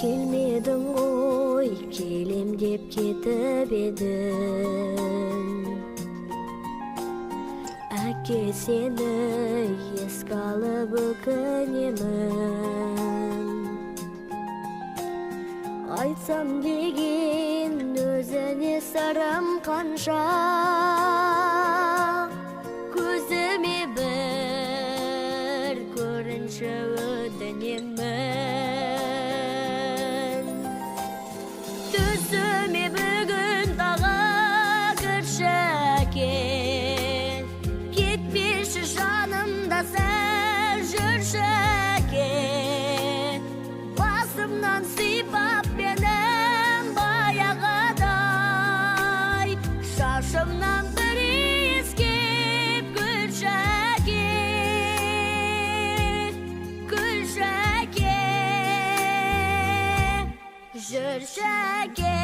келмедің ғой, келем деп кетіп едің. Әке сені еске алып өкінемін. Айтсам деген өзіне сырым қанша, көзіме бір көрінші өтінемін. Түсіме бүгін тағы кірші әке, кетпеші жанымда сәл жүрші әке. Басымнан сипап менің баяғыдай, шашымнан бір иіскеп күлші әке, күлші әке, жүрші әке.